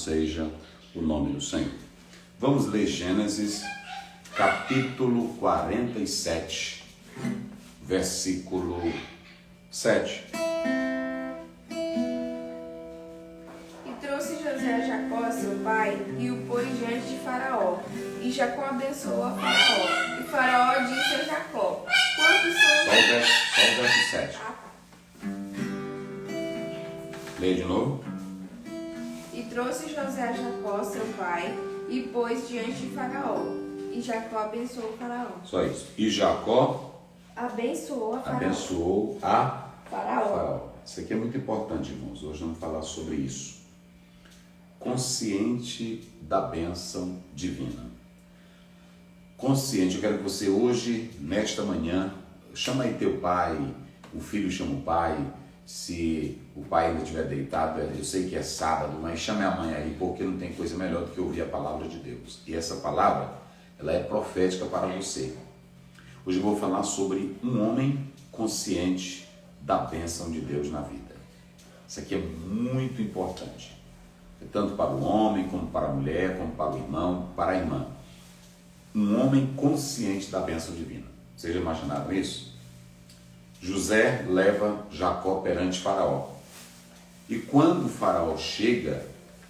seja o nome do Senhor. Vamos ler Gênesis, capítulo 47, versículo 7. E trouxe José a Jacó, seu pai, e o pôs diante de Faraó. E Jacó abençoou a Faraó. E Faraó disse a Jacó: quantos são... Só o verso 7. Leia de novo. E trouxe José a Jacó, seu pai, e pôs diante de Faraó. E Jacó abençoou Faraó. Só isso. E Jacó Abençoou a Faraó. abençoou a Faraó. Isso aqui é muito importante, irmãos. Hoje vamos falar sobre isso. Consciente da bênção divina. Consciente, eu quero que você hoje, nesta manhã, chama aí teu pai, o filho chama o pai, se o pai ainda estiver deitado, eu sei que é sábado, mas chame a mãe aí, porque não tem coisa melhor do que ouvir a palavra de Deus. E essa palavra, ela é profética para você. Hoje eu vou falar sobre um homem consciente da bênção de Deus na vida. Isso aqui é muito importante. Tanto para o homem, como para a mulher, como para o irmão, para a irmã. Um homem consciente da bênção divina. Vocês já imaginaram isso? José leva Jacó perante Faraó. E quando Faraó chega,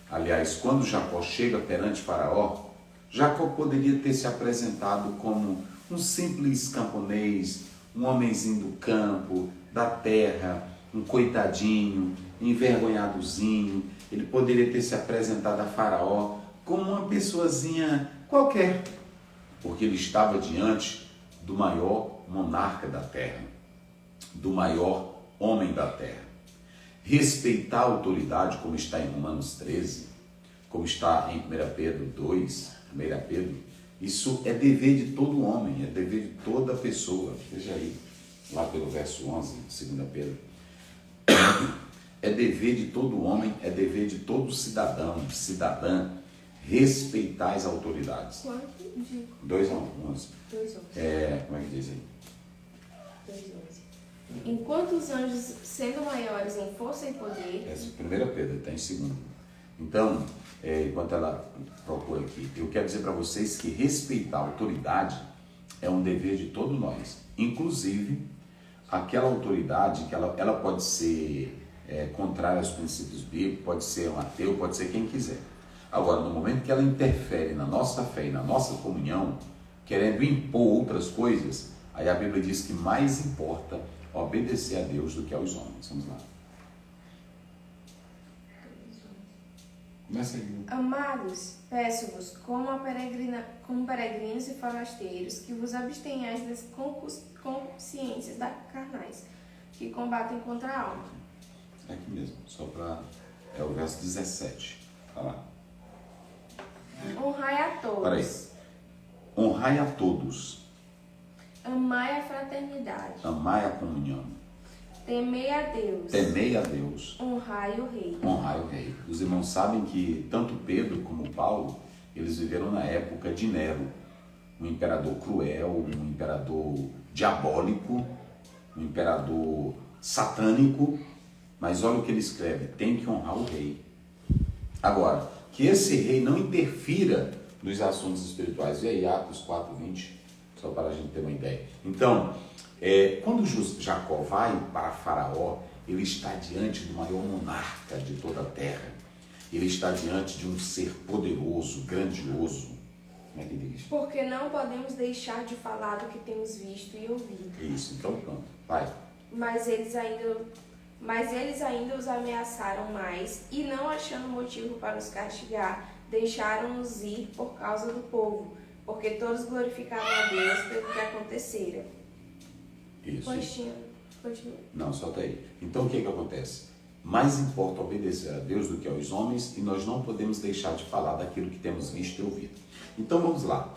aliás, quando Jacó chega perante Faraó, Jacó poderia ter se apresentado como um simples camponês, um homenzinho do campo, da terra, um coitadinho, envergonhadozinho. Ele poderia ter se apresentado a Faraó como uma pessoazinha qualquer, porque ele estava diante do maior monarca da terra, do maior homem da terra. Respeitar a autoridade, como está em Romanos 13, como está em 1 Pedro 2, 1 Pedro, isso é dever de todo homem, é dever de toda pessoa. Veja aí, lá pelo verso 11, 2 Pedro. É dever de todo homem, é dever de todo cidadão, cidadã, respeitar as autoridades. Quanto? 2 a 11. 2:11. Como é que diz aí? 2:11. Enquanto os anjos, sendo maiores em força e poder... Essa é 1 Pedro, está em 2. Então, enquanto ela procura aqui, eu quero dizer para vocês que respeitar a autoridade é um dever de todos nós. Inclusive, aquela autoridade que ela pode ser contrária aos princípios bíblicos, pode ser um ateu, pode ser quem quiser. Agora, no momento que ela interfere na nossa fé e na nossa comunhão, querendo impor outras coisas, aí a Bíblia diz que mais importa obedecer a Deus do que aos homens. Vamos lá. Começa aí. Amados, peço-vos, como peregrinos e forasteiros, que vos abstenhais das consciências carnais, que combatem contra a alma. É aqui mesmo, só para... É o verso 17. Vai lá. Honrai a todos. Peraí. Honrai a todos. Amai a fraternidade. Amai a comunhão. Temei a Deus. Temei a Deus. Honrai o rei. Honrai o rei. Os irmãos sabem que tanto Pedro como Paulo, eles viveram na época de Nero, um imperador cruel, um imperador diabólico, um imperador satânico, mas olha o que ele escreve: tem que honrar o rei. Agora, que esse rei não interfira nos assuntos espirituais. E aí, Atos 4:20, só para a gente ter uma ideia. Então, quando Jacó vai para Faraó, ele está diante do maior monarca de toda a terra. Ele está diante de um ser poderoso, grandioso. Como é que diz? Porque não podemos deixar de falar do que temos visto e ouvido. Isso, então pronto, vai. Mas eles ainda os ameaçaram mais, e não achando motivo para os castigar, deixaram-nos ir por causa do povo, porque todos glorificavam a Deus pelo que acontecera. Isso. Continua. Não, solta aí. Então o que acontece? Mais importa obedecer a Deus do que aos homens, e nós não podemos deixar de falar daquilo que temos visto e ouvido. Então vamos lá.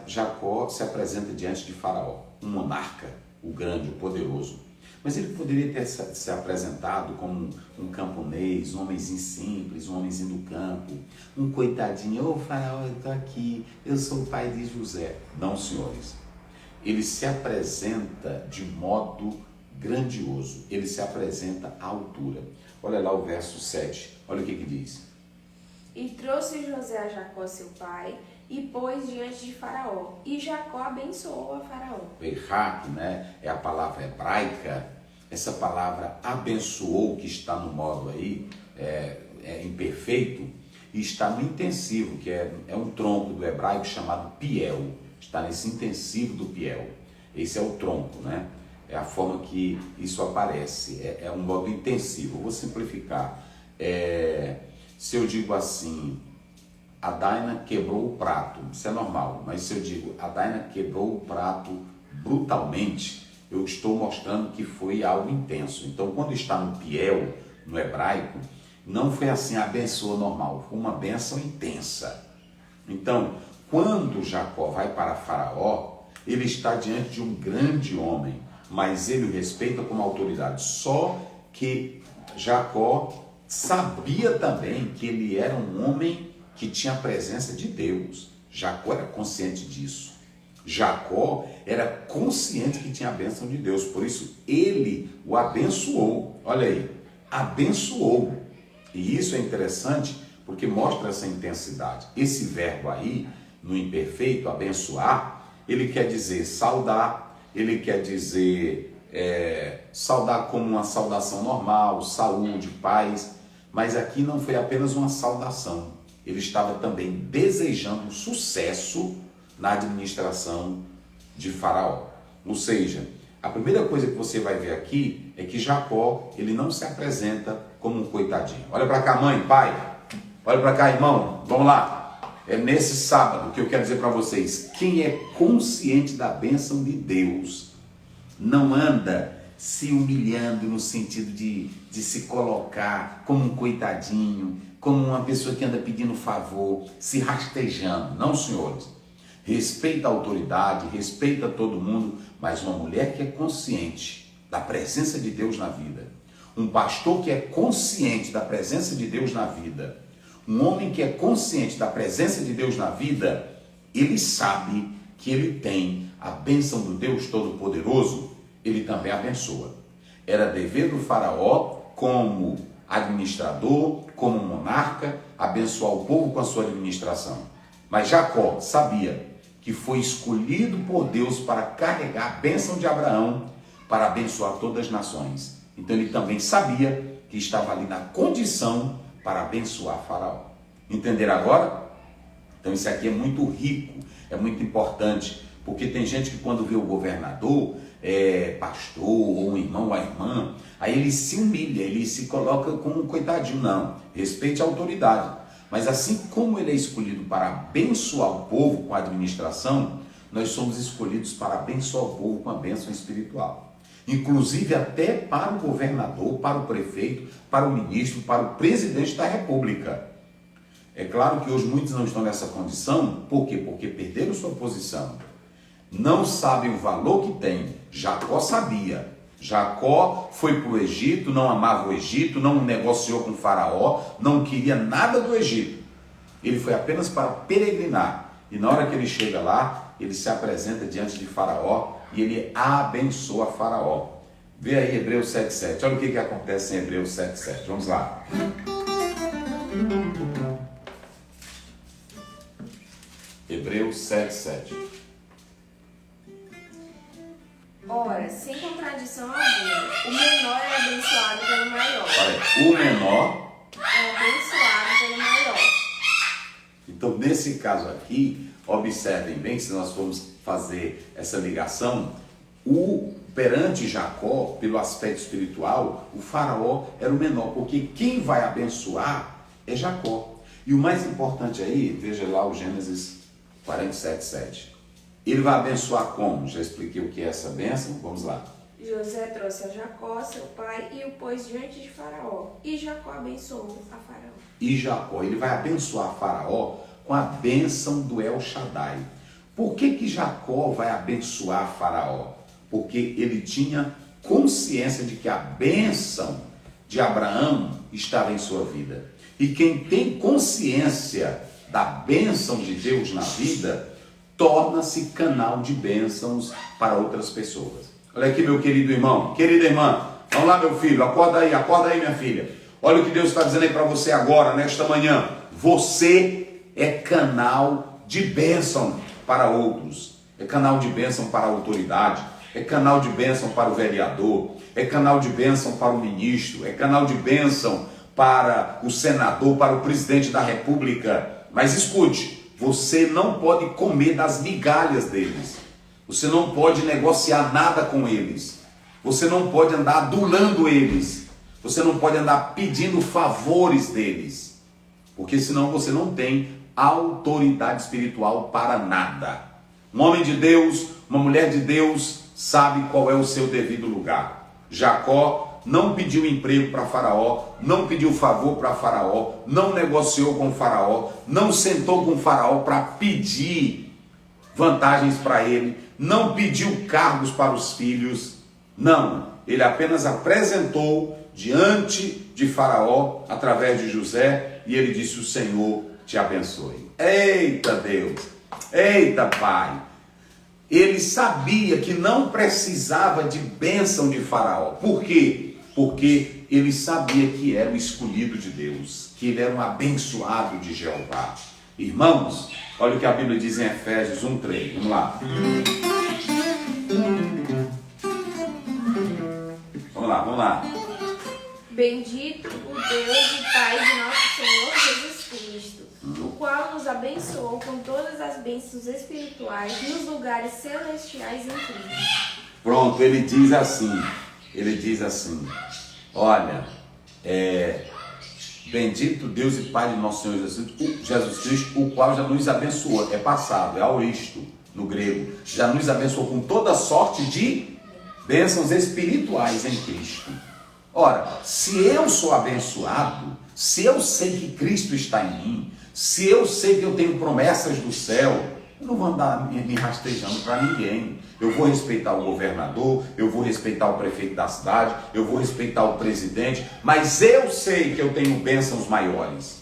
Jacó se apresenta diante de Faraó, um monarca, o grande, o poderoso. Mas ele poderia ter se apresentado como um camponês, um homenzinho simples, um homenzinho do campo, um coitadinho. Ô Faraó, eu estou aqui, eu sou o pai de José. Não, senhores. Ele se apresenta de modo grandioso, ele se apresenta à altura. Olha lá o verso 7, olha o que diz. E trouxe José a Jacó, seu pai, e pôs diante de Faraó. E Jacó abençoou a Faraó. Berrak, né, é a palavra hebraica. Essa palavra abençoou, que está no modo aí, é imperfeito, e está no intensivo, que é um tronco do hebraico chamado piel. Está nesse intensivo do piel. Esse é o tronco, né? É a forma que isso aparece. É um modo intensivo. Eu vou simplificar. Se eu digo assim, a Daina quebrou o prato, isso é normal. Mas se eu digo, a Daina quebrou o prato brutalmente, eu estou mostrando que foi algo intenso. Então, quando está no piel, no hebraico, não foi assim a abençoa normal, foi uma bênção intensa. Então, quando Jacó vai para Faraó, ele está diante de um grande homem, mas ele o respeita como autoridade. Só que Jacó sabia também que ele era um homem que tinha a presença de Deus. Jacó era consciente disso. Jacó era consciente que tinha a bênção de Deus, por isso ele o abençoou. Olha aí, abençoou. E isso é interessante porque mostra essa intensidade. Esse verbo aí, no imperfeito, abençoar, ele quer dizer saudar, ele quer dizer saudar como uma saudação normal, saúde, paz, mas aqui não foi apenas uma saudação, ele estava também desejando sucesso na administração de Faraó. Ou seja, a primeira coisa que você vai ver aqui é que Jacó, ele não se apresenta como um coitadinho. Olha para cá, mãe, pai, olha para cá, irmão, vamos lá. É nesse sábado que eu quero dizer para vocês, quem é consciente da bênção de Deus, não anda se humilhando no sentido de se colocar como um coitadinho, como uma pessoa que anda pedindo favor, se rastejando. Não, senhores. Respeita a autoridade, respeita todo mundo, mas uma mulher que é consciente da presença de Deus na vida, um pastor que é consciente da presença de Deus na vida, um homem que é consciente da presença de Deus na vida, ele sabe que ele tem a bênção do Deus Todo-Poderoso, ele também abençoa. Era dever do Faraó, como administrador, como monarca, abençoar o povo com a sua administração. Mas Jacó sabia que foi escolhido por Deus para carregar a bênção de Abraão, para abençoar todas as nações. Então ele também sabia que estava ali na condição para abençoar Faraó. Entenderam agora? Então isso aqui é muito rico, é muito importante, porque tem gente que quando vê o governador, pastor, ou um irmão ou a irmã, aí ele se humilha, ele se coloca como um coitadinho. Não, respeite a autoridade. Mas assim como ele é escolhido para abençoar o povo com a administração, nós somos escolhidos para abençoar o povo com a bênção espiritual. Inclusive até para o governador, para o prefeito, para o ministro, para o presidente da república. É claro que hoje muitos não estão nessa condição. Por quê? Porque perderam sua posição. Não sabem o valor que tem. Jacó sabia. Jacó foi para o Egito, não amava o Egito, não negociou com o Faraó, não queria nada do Egito. Ele foi apenas para peregrinar. E na hora que ele chega lá, ele se apresenta diante de Faraó e ele abençoa Faraó. Vê aí Hebreus 7,7. Olha o que acontece em Hebreus 7,7. Vamos lá. Hebreus 7,7. Ora, sem contradição alguma, o menor é abençoado pelo maior. Olha, o menor é abençoado pelo maior. Então, nesse caso aqui, observem bem, se nós formos fazer essa ligação, perante Jacó, pelo aspecto espiritual, o Faraó era o menor, porque quem vai abençoar é Jacó. E o mais importante aí, veja lá o Gênesis 47:7. Ele vai abençoar como? Já expliquei o que é essa bênção, vamos lá. José trouxe a Jacó, seu pai, e o pôs diante de Faraó. E Jacó abençoou a Faraó. E Jacó, ele vai abençoar Faraó com a bênção do El Shaddai. Por que Jacó vai abençoar Faraó? Porque ele tinha consciência de que a bênção de Abraão estava em sua vida. E quem tem consciência da bênção de Deus na vida, torna-se canal de bênçãos para outras pessoas. Olha aqui, meu querido irmão, querida irmã, vamos lá, meu filho, acorda aí, minha filha. Olha o que Deus está dizendo aí para você agora, nesta manhã. Você é canal de bênção para outros, é canal de bênção para a autoridade, é canal de bênção para o vereador, é canal de bênção para o ministro, é canal de bênção para o senador, para o presidente da república. Mas escute, você não pode comer das migalhas deles, você não pode negociar nada com eles, você não pode andar adulando eles, você não pode andar pedindo favores deles, porque senão você não tem autoridade espiritual para nada. Um homem de Deus, uma mulher de Deus sabe qual é o seu devido lugar. Jacó não pediu emprego para Faraó, não pediu favor para Faraó, não negociou com Faraó, não sentou com Faraó para pedir vantagens para ele, não pediu cargos para os filhos, não. Ele apenas apresentou diante de Faraó, através de José, e ele disse: o Senhor te abençoe. Eita Deus, eita Pai. Ele sabia que não precisava de bênção de Faraó. Por quê? Porque ele sabia que era o escolhido de Deus, que ele era um abençoado de Jeová. Irmãos, olha o que a Bíblia diz em Efésios 1:3. Vamos lá. Vamos lá. Bendito o Deus e Pai de nosso Senhor Jesus Cristo, o qual nos abençoou com todas as bênçãos espirituais nos lugares celestiais em Cristo. Pronto, ele diz assim, olha, bendito Deus e Pai de nosso Senhor Jesus Cristo, o qual já nos abençoou, é passado, é auristo no grego, já nos abençoou com toda sorte de bênçãos espirituais em Cristo. Ora, se eu sou abençoado, se eu sei que Cristo está em mim, se eu sei que eu tenho promessas do céu, eu não vou andar me rastejando para ninguém. Eu vou respeitar o governador, eu vou respeitar o prefeito da cidade, eu vou respeitar o presidente, mas eu sei que eu tenho bênçãos maiores.